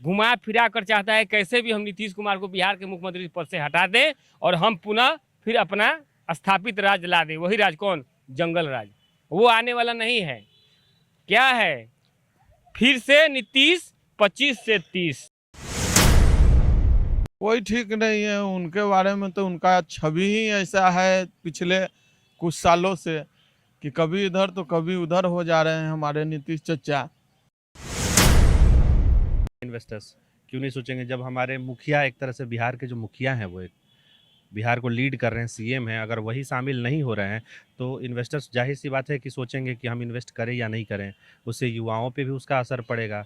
घुमा फिरा कर चाहता है कैसे भी हम नीतीश कुमार को बिहार के मुख्यमंत्री पद से हटा दें और हम पुनः फिर अपना स्थापित राज ला दें। वही राज कौन? जंगल राज। वो आने वाला नहीं है। क्या है? फिर से नीतीश 25 से 30। कोई ठीक नहीं है उनके बारे में, तो उनका छवि ही ऐसा है पिछले कुछ सालों से कि कभी इधर तो कभी उधर हो जा रहे हैं हमारे नीतीश चचा। इन्वेस्टर्स क्यों नहीं सोचेंगे जब हमारे मुखिया एक तरह से बिहार के जो मुखिया हैं वो एक बिहार को लीड कर रहे हैं, सीएम हैं, अगर वही शामिल नहीं हो रहे हैं तो इन्वेस्टर्स जाहिर सी बात है कि सोचेंगे कि हम इन्वेस्ट करें या नहीं करें। उससे युवाओं पे भी उसका असर पड़ेगा।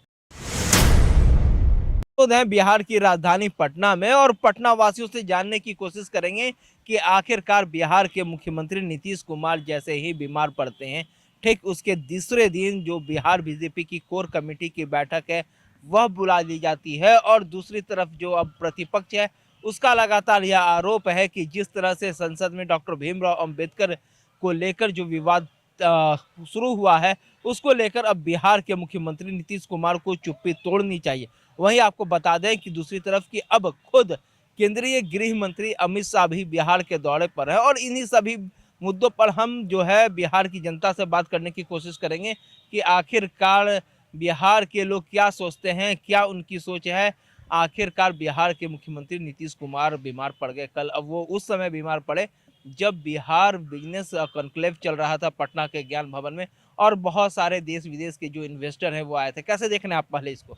है बिहार की राजधानी पटना में और पटना वासियों से जानने की कोशिश करेंगे कि आखिरकार बिहार के मुख्यमंत्री नीतीश कुमार जैसे ही बीमार पड़ते हैं, ठीक उसके दूसरे दिन जो बिहार बीजेपी की कोर कमेटी की बैठक है वह बुला ली जाती है और दूसरी तरफ जो अब प्रतिपक्ष है उसका लगातार यह आरोप है कि जिस तरह से संसद में डॉक्टर भीमराव अंबेडकर को लेकर जो विवाद शुरू हुआ है उसको लेकर अब बिहार के मुख्यमंत्री नीतीश कुमार को चुप्पी तोड़नी चाहिए। वहीं आपको बता दें कि दूसरी तरफ की अब खुद केंद्रीय गृह मंत्री अमित शाह भी बिहार के दौरे पर है और इन्हीं सभी मुद्दों पर हम जो है बिहार की जनता से बात करने की कोशिश करेंगे कि आखिरकार बिहार के लोग क्या सोचते हैं, क्या उनकी सोच है। आखिरकार बिहार के मुख्यमंत्री नीतीश कुमार बीमार पड़ गए कल। अब वो उस समय बीमार पड़े जब बिहार बिजनेस कॉन्क्लेव चल रहा था पटना के ज्ञान भवन में और बहुत सारे देश विदेश के जो इन्वेस्टर हैं वो आए थे। कैसे देख रहे हैं आप पहले इसको?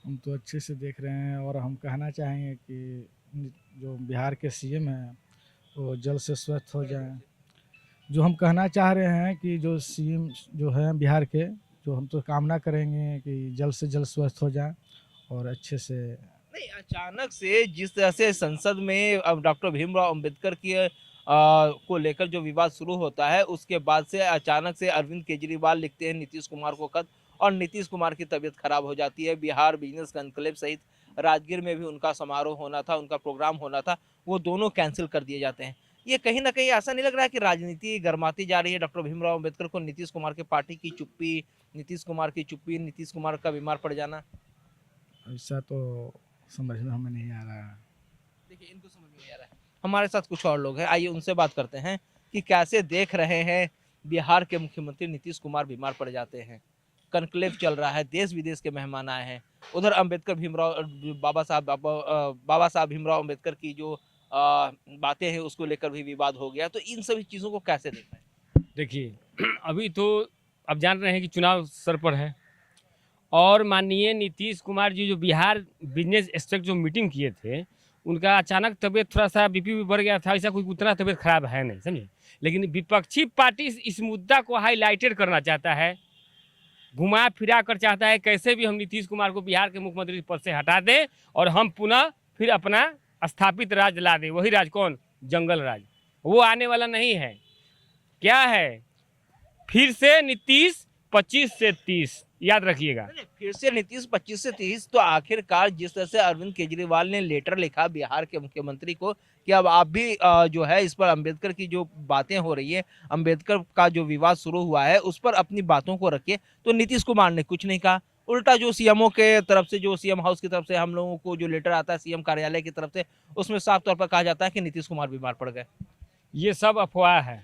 हम तो अच्छे से देख रहे हैं और हम कहना चाहेंगे कि जो बिहार के सीएम हैं वो जल्द से स्वस्थ हो जाएं। जो हम कहना चाह रहे हैं कि जो सीएम जो हैं बिहार के, जो हम तो कामना करेंगे कि जल्द से जल्द स्वस्थ हो जाएं और अच्छे से। नहीं, अचानक से जिस तरह से संसद में अब डॉक्टर भीमराव अंबेडकर की को लेकर जो विवाद शुरू होता है उसके बाद से अचानक से अरविंद केजरीवाल लिखते हैं नीतीश कुमार को खत और नीतीश कुमार की तबीयत खराब हो जाती है। बिहार बिजनेस कॉन्क्लेव सहित राजगीर में भी उनका समारोह होना था, उनका प्रोग्राम होना था, वो दोनों कैंसिल कर दिए जाते हैं। ये कहीं ना कहीं ऐसा नहीं लग रहा है कि राजनीति गरमाती जा रही है? डॉक्टर भीमराव अंबेडकर को नीतीश कुमार की पार्टी की चुप्पी, नीतीश कुमार की चुप्पी, नीतीश कुमार का बीमार पड़ जाना, ऐसा तो समझ में हमें नहीं आ रहा है। देखिए इनको समझ में नहीं आ रहा है। हमारे साथ कुछ और लोग हैं, आइए उनसे बात करते हैं कि कैसे देख रहे हैं बिहार के मुख्यमंत्री नीतीश कुमार बीमार पड़ जाते हैं। कॉन्क्लेव चल रहा है, देश विदेश के मेहमान आए हैं, उधर अंबेडकर भीमराव बाबा साहब भीमराव अंबेडकर की जो बातें हैं उसको लेकर भी विवाद हो गया। तो इन सभी चीज़ों को कैसे देख रहे हैं? देखिए अभी तो आप जान रहे हैं कि चुनाव सर पर है और माननीय नीतीश कुमार जी जो बिहार बिजनेस एक्सपेक्ट जो मीटिंग किए थे उनका अचानक तबीयत थोड़ा सा बीपी भी बढ़ गया था। ऐसा कोई उतना तबीयत खराब है नहीं, समझे। लेकिन विपक्षी पार्टी इस मुद्दा को हाईलाइटेड करना चाहता है, घुमा फिरा कर चाहता है कैसे भी हम नीतीश कुमार को बिहार के मुख्यमंत्री पद से हटा दें और हम पुनः फिर अपना स्थापित राज ला दें। वही राज कौन? जंगल राज। वो आने वाला नहीं है। क्या है? फिर से नीतीश 25 से 30, याद रखिएगा। फिर से नीतीश 25 से 30। तो आखिरकार जिस तरह से अरविंद केजरीवाल ने लेटर लिखा बिहार के मुख्यमंत्री को कि अब आप भी जो है इस पर अंबेडकर की जो बातें हो रही है, अंबेडकर का जो विवाद शुरू हुआ है उस पर अपनी बातों को रखिए, तो नीतीश कुमार ने कुछ नहीं कहा। उल्टा जो सीएमओ के तरफ से, जो सीएम हाउस की तरफ से हम लोगों को जो लेटर आता है सीएम कार्यालय की तरफ से, उसमें साफ तौर पर कहा जाता है कि नीतीश कुमार बीमार पड़ गए। ये सब अफवाह है।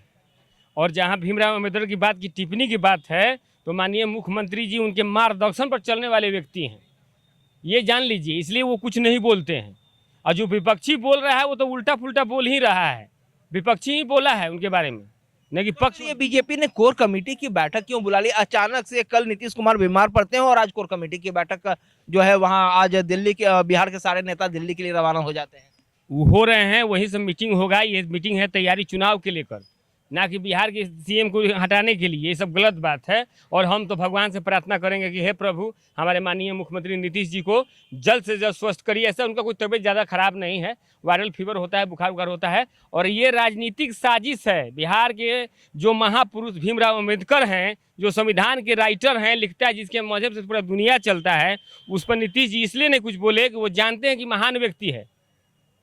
और जहाँ भीमराव अम्बेडकर की बात की टिप्पणी की बात है तो माननीय मुख्यमंत्री जी उनके मार्गदर्शन पर चलने वाले व्यक्ति हैं, ये जान लीजिए, इसलिए वो कुछ नहीं बोलते हैं। और जो विपक्षी बोल रहा है वो तो उल्टा पुल्टा बोल ही रहा है, विपक्षी ही बोला है उनके बारे में, नहीं कि पक्ष। ये बीजेपी ने कोर कमेटी की बैठक क्यों बुला ली अचानक से? कल नीतीश कुमार बीमार पड़ते हैं और आज कोर कमेटी की बैठक जो है वहाँ आज दिल्ली के बिहार के सारे नेता दिल्ली के लिए रवाना हो जाते हैं। वो हो रहे हैं, वही सब मीटिंग होगा। ये मीटिंग है तैयारी चुनाव के लेकर, ना कि बिहार के सीएम को हटाने के लिए। ये सब गलत बात है और हम तो भगवान से प्रार्थना करेंगे कि हे प्रभु हमारे माननीय मुख्यमंत्री नीतीश जी को जल्द से जल्द स्वस्थ करिए। ऐसा उनका कोई तबीयत ज़्यादा खराब नहीं है, वायरल फीवर होता है, बुखार बुखार होता है। और ये राजनीतिक साजिश है। बिहार के जो महापुरुष भीमराव अम्बेडकर हैं, जो संविधान के राइटर हैं, लिखता है जिसके मजहब से पूरा दुनिया चलता है, उस पर नीतीश जी इसलिए नहीं कुछ बोले कि वो जानते हैं कि महान व्यक्ति है,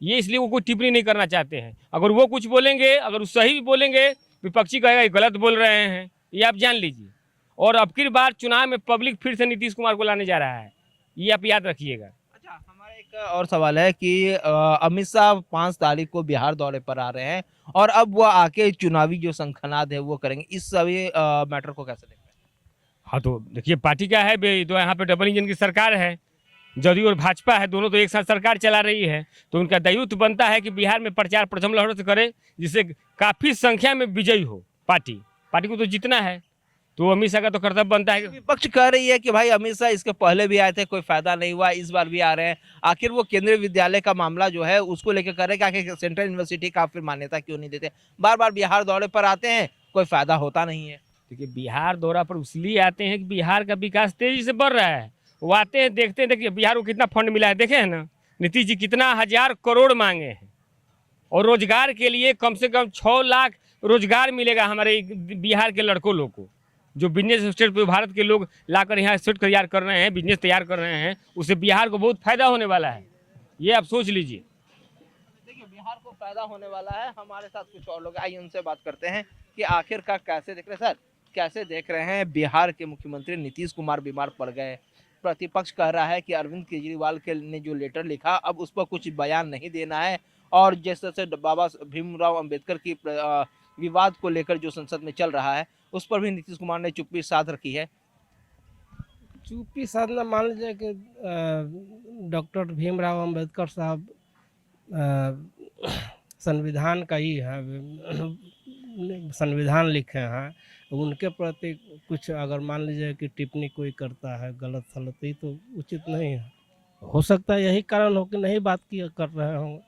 ये इसलिए वो कोई टिप्पणी नहीं करना चाहते हैं। अगर वो कुछ बोलेंगे, अगर वो सही भी बोलेंगे, विपक्षी कहेगा ये गलत बोल रहे हैं, ये आप जान लीजिए। और अब की बार चुनाव में पब्लिक फिर से नीतीश कुमार को लाने जा रहा है, ये आप याद रखिएगा। एक और सवाल है कि अमित शाह 5 तारीख को बिहार दौरे पर आ रहे हैं और अब वो आके चुनावी जो शंखनाद है वो करेंगे, इस सभी मैटर को कैसे देखते हैं? हाँ तो देखिए पार्टी का है तो यहाँ पे डबल इंजन की सरकार है, जदयू और भाजपा है, दोनों तो एक साथ सरकार चला रही है, तो उनका दायित्व बनता है कि बिहार में प्रचार प्रथम लहरों से करे, जिससे काफ़ी संख्या में विजयी हो पार्टी को तो जीतना है, तो अमित शाह का तो कर्तव्य बनता है कि विपक्ष कह रही है कि भाई अमित शाह इसके पहले भी आए थे, कोई फायदा नहीं हुआ, इस बार भी आ रहे हैं। आखिर वो केंद्रीय विद्यालय का मामला जो है उसको लेकर कह रहे हैं कि आखिर सेंट्रल यूनिवर्सिटी का फिर मान्यता क्यों नहीं देते? बार बार बिहार दौरे पर आते हैं, कोई फायदा होता नहीं है। देखिए बिहार दौरा पर इसलिए आते हैं कि बिहार का विकास तेजी से बढ़ रहा है, वो आते हैं देखते हैं, देखिए बिहार को कितना फंड मिला है, देखे हैं ना नीतीश जी कितना 1000 करोड़ मांगे हैं, और रोजगार के लिए कम से कम 6 लाख रोजगार मिलेगा हमारे बिहार के लड़कों लोग को, जो बिजनेस स्टेट पे भारत के लोग लाकर यहाँ स्टेट तैयार कर रहे हैं, बिजनेस तैयार कर रहे हैं, उससे बिहार को बहुत फायदा होने वाला है, ये आप सोच लीजिए। देखिए बिहार को फायदा होने वाला है। हमारे साथ कुछ और लोग, आइए उनसे बात करते हैं कि आखिरकार कैसे देख रहे हैं। सर, कैसे देख रहे हैं बिहार के मुख्यमंत्री नीतीश कुमार बीमार पड़ गए, प्रतिपक्ष कह रहा है कि अरविंद केजरीवाल के ने जो लेटर लिखा अब उस पर कुछ बयान नहीं देना है, और जिस तरह से बाबा भीमराव अंबेडकर की विवाद को लेकर जो संसद में चल रहा है उस पर भी नीतीश कुमार ने चुप्पी साध रखी है। चुप्पी साधना मान लीजिए कि डॉक्टर भीमराव अंबेडकर साहब संविधान का ही है, संविधान लिखे हैं, उनके प्रति कुछ अगर मान लीजिए कि टिप्पणी कोई करता है गलत सलत, ही तो उचित नहीं है। हो सकता है यही कारण हो कि नहीं बात की कर रहे होंगे।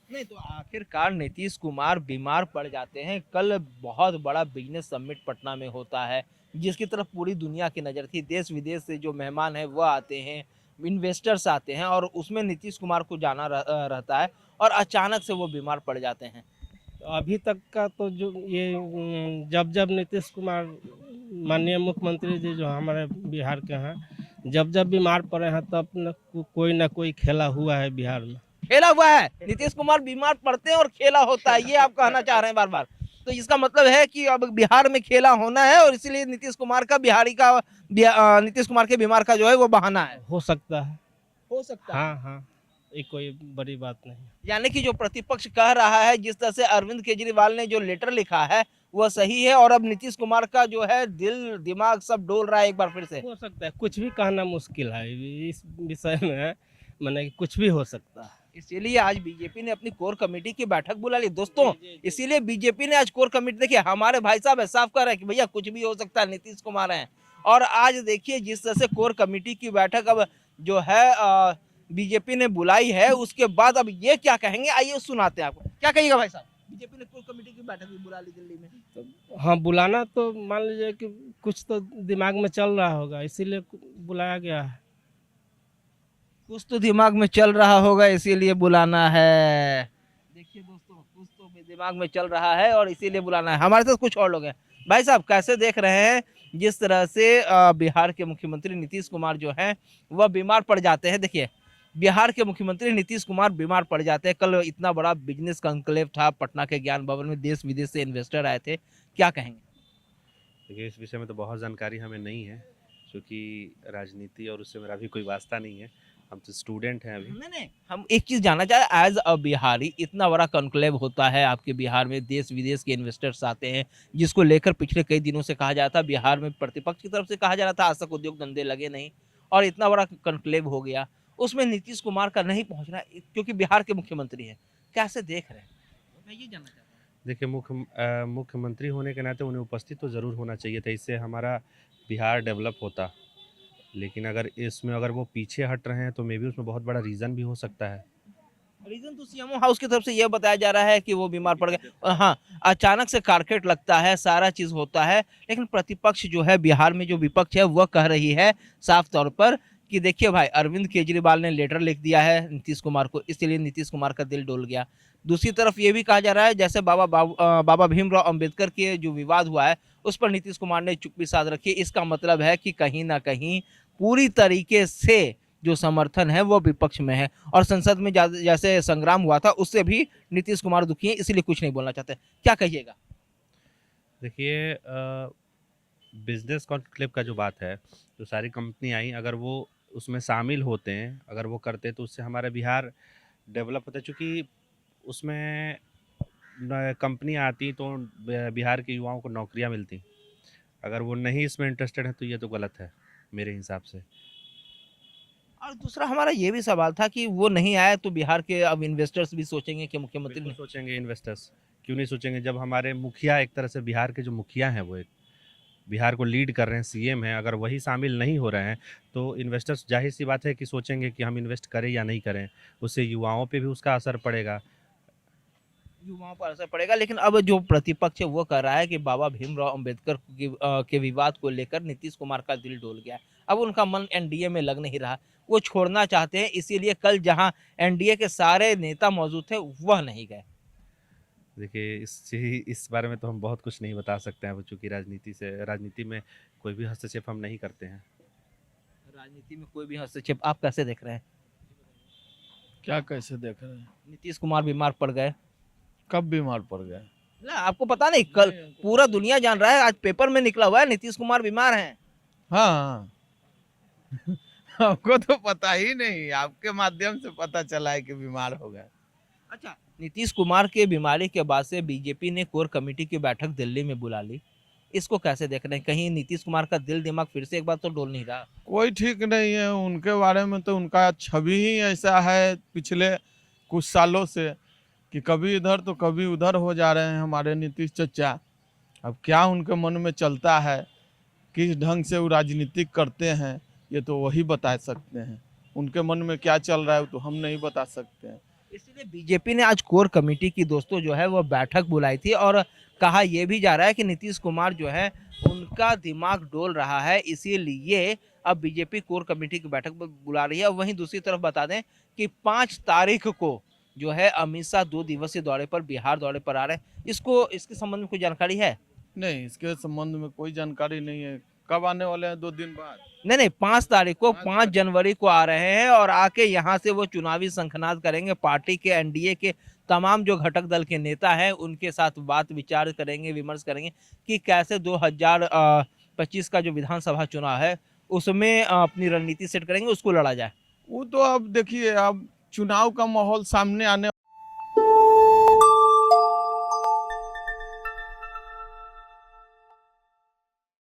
नहीं तो आखिरकार नीतीश कुमार बीमार पड़ जाते हैं। कल बहुत बड़ा बिजनेस समिट पटना में होता है जिसकी तरफ पूरी दुनिया की नज़र थी, देश विदेश से जो मेहमान हैं वो आते हैं, इन्वेस्टर्स आते हैं, और उसमें नीतीश कुमार को जाना रहता है और अचानक से वो बीमार पड़ जाते हैं। तो अभी तक का तो जो ये जब नीतीश कुमार माननीय मुख्यमंत्री जी जो हमारे बिहार के हैं, जब बीमार पड़े हैं तब कोई ना कोई खेला हुआ है बिहार में। खेला हुआ है, नीतीश कुमार बीमार पड़ते हैं और खेला होता है, ये आप कहना चाह रहे हैं बार बार? तो इसका मतलब है कि अब बिहार में खेला होना है और इसीलिए नीतीश कुमार के बीमार का जो है वो बहाना है। हो सकता है, हो सकता है। हाँ, ये कोई बड़ी बात नहीं। यानी कि जो प्रतिपक्ष कह रहा है, जिस तरह से अरविंद केजरीवाल ने जो लेटर लिखा है वो सही है, और अब नीतीश कुमार का जो है दिल दिमाग सब डोल रहा है एक बार फिर से। हो सकता है, कुछ भी कहना मुश्किल है इस विषय में, माने कुछ भी हो सकता है। इसीलिए आज बीजेपी ने अपनी कोर कमेटी की बैठक बुला ली दोस्तों। इसीलिए बीजेपी ने आज कोर कमेटी, देखिए हमारे भाई साहब है, साफ कर रहे हैं कि भैया कुछ भी हो सकता है, नीतीश कुमार हैं। और आज देखिए जिस तरह से कोर कमेटी की बैठक अब जो है बीजेपी ने बुलाई है, उसके बाद अब ये क्या कहेंगे, आइए सुनाते हैं आपको। क्या कहिएगा भाई साहब? बीजेपी ने कोर कमेटी की बैठक भी बुला ली दिल्ली में। तो हाँ, बुलाना तो मान लीजिए कि कुछ तो दिमाग में चल रहा होगा, इसीलिए बुलाया गया है। कुछ तो दिमाग में चल रहा होगा इसीलिए बुलाना है। देखिए दोस्तों, कुछ तो दिमाग में चल रहा है और इसीलिए बुलाना है। हमारे साथ कुछ और लोग हैं। भाई साहब, कैसे देख रहे हैं जिस तरह से बिहार के मुख्यमंत्री नीतीश कुमार जो हैं वह बीमार पड़ जाते हैं? देखिए बिहार के मुख्यमंत्री नीतीश कुमार बीमार पड़ जाते हैं। कल इतना बड़ा बिजनेस कॉन्क्लेव था पटना के ज्ञान भवन में, देश विदेश से इन्वेस्टर आए थे, क्या कहेंगे? देखिए इस विषय में तो बहुत जानकारी हमें नहीं है, क्योंकि राजनीति और उससे मेरा भी कोई वास्ता नहीं है, हम तो स्टूडेंट हैं अभी। नहीं, हम एक चीज जानना चाह रहे हैं, एज अ बिहारी, इतना बड़ा कॉन्क्लेव होता है आपके बिहार में, देश विदेश के इन्वेस्टर्स आते हैं, जिसको लेकर पिछले कई दिनों से कहा जाता है, बिहार में प्रतिपक्ष की तरफ से कहा जा रहा था आज तक उद्योग धंधे लगे नहीं, और इतना बड़ा कॉन्क्लेव हो गया, उसमें नीतीश कुमार का नहीं पहुंचना क्योंकि बिहार के मुख्यमंत्री हैं, कैसे देख रहे हैं? मैं ये जानना चाहता हूँ। देखिए मुख्यमंत्री होने के नाते उन्हें उपस्थित तो ज़रूर होना चाहिए था, इससे हमारा बिहार डेवलप होता, लेकिन अगर वो पीछे हट रहे हैं तो मे बी उसमें बहुत बड़ा रीज़न भी हो सकता है। रीजन तो सीएमओ हाउस की तरफ से यह बताया जा रहा है कि वो बीमार पड़ गए। हाँ, अचानक से कारकेट लगता है, सारा चीज होता है, लेकिन प्रतिपक्ष जो है, बिहार में जो विपक्ष है, वह कह रही है साफ तौर पर कि देखिए भाई, अरविंद केजरीवाल ने लेटर लिख दिया है नीतीश कुमार को, इसलिए नीतीश कुमार का दिल डोल गया। दूसरी तरफ ये भी कहा जा रहा है जैसे बाबा भीमराव अंबेडकर के जो विवाद हुआ है उस पर नीतीश कुमार ने चुप्पी साध रखी है। इसका मतलब है कि कहीं ना कहीं पूरी तरीके से जो समर्थन है वो विपक्ष में है, और संसद में जैसे संग्राम हुआ था उससे भी नीतीश कुमार दुखी है, इसीलिए कुछ नहीं बोलना चाहते। क्या कहिएगा? देखिए बिजनेस कॉन्क्लेव का जो बात है, जो सारी कंपनी आई, अगर वो उसमें शामिल होते हैं, अगर वो करते तो उससे हमारा बिहार डेवलप होता है, चूँकि उसमें कंपनियाँ आती तो बिहार के युवाओं को नौकरियाँ मिलती। अगर वो नहीं इसमें इंटरेस्टेड है तो ये तो गलत है मेरे हिसाब से। और दूसरा हमारा ये भी सवाल था कि वो नहीं आया तो बिहार के अब इन्वेस्टर्स भी सोचेंगे कि मुख्यमंत्री बिल्कुल ने सोचेंगे इन्वेस्टर्स, क्यों नहीं सोचेंगे जब हमारे मुखिया एक तरह से बिहार के जो मुखिया हैं वो एक बिहार को लीड कर रहे हैं, सीएम हैं, अगर वही शामिल नहीं हो रहे हैं तो इन्वेस्टर्स जाहिर सी बात है कि सोचेंगे कि हम इन्वेस्ट करें या नहीं करें। उससे युवाओं पे भी उसका असर पड़ेगा। युवाओं पर असर पड़ेगा। लेकिन अब जो प्रतिपक्ष है वो कह रहा है कि बाबा भीमराव अंबेडकर के विवाद को लेकर नीतीश कुमार का दिल डोल गया है। अब उनका मन एनडीए में लग नहीं रहा, वो छोड़ना चाहते हैं, इसीलिए कल जहां एनडीए के सारे नेता मौजूद थे वह नहीं गए। देखिए इस बारे में तो हम बहुत कुछ नहीं बता सकते हैं, चूँकि राजनीति में कोई भी हस्तक्षेप हम नहीं करते हैं। राजनीति में कोई भी हस्तक्षेप आप कैसे देख रहे हैं? क्या कैसे देख रहे हैं? नीतीश कुमार बीमार पड़ गए कब बीमार पड़ गए? ना, आपको पता नहीं? कल पूरा दुनिया जान रहा है, आज पेपर में निकला हुआ है नीतीश कुमार बीमार हैं। हाँ हमको तो पता ही नहीं, आपके माध्यम से पता चला है कि बीमार हो गए। अच्छा, नीतीश कुमार के बीमारी के बाद से बीजेपी ने कोर कमेटी की बैठक दिल्ली में बुला ली, इसको कैसे देख रहे हैं? कहीं नीतीश कुमार का दिल दिमाग फिर से एक बार तो डोल नहीं रहा? कोई ठीक नहीं है उनके बारे में, तो उनका छवि ही ऐसा है पिछले कुछ सालों से कि कभी इधर तो कभी उधर हो जा रहे हैं हमारे नीतीश चचा। अब क्या उनके मन में चलता है, किस ढंग से वो राजनीतिक करते हैं, ये तो वही बता सकते हैं। उनके मन में क्या चल रहा है तो हम नहीं बता सकते हैं। इसलिए बीजेपी ने आज कोर कमेटी की दोस्तों जो है वो बैठक बुलाई थी और कहा यह भी जा रहा है कि नीतीश कुमार जो है उनका दिमाग डोल रहा है, इसीलिए अब बीजेपी कोर कमेटी की बैठक बुला रही है। वहीं दूसरी तरफ बता दें कि 5 तारीख को जो है अमित शाह 2 दिवसीय दौरे पर बिहार दौरे पर आ रहे हैं। इसके संबंध में कोई जानकारी है? नहीं, इसके संबंध में कोई जानकारी नहीं है। कब आने वाले हैं? 2 दिन बाद। नहीं, 5 तारीख को 5 जनवरी को आ रहे हैं और आके यहाँ से वो चुनावी शंखनाद करेंगे। पार्टी के एनडीए के तमाम जो घटक दल के नेता हैं उनके साथ बात विचार करेंगे, विमर्श करेंगे कि कैसे 2025 का जो विधानसभा चुनाव है उसमें अपनी रणनीति सेट करेंगे, उसको लड़ा जाए। वो तो अब देखिए, अब चुनाव का माहौल सामने आने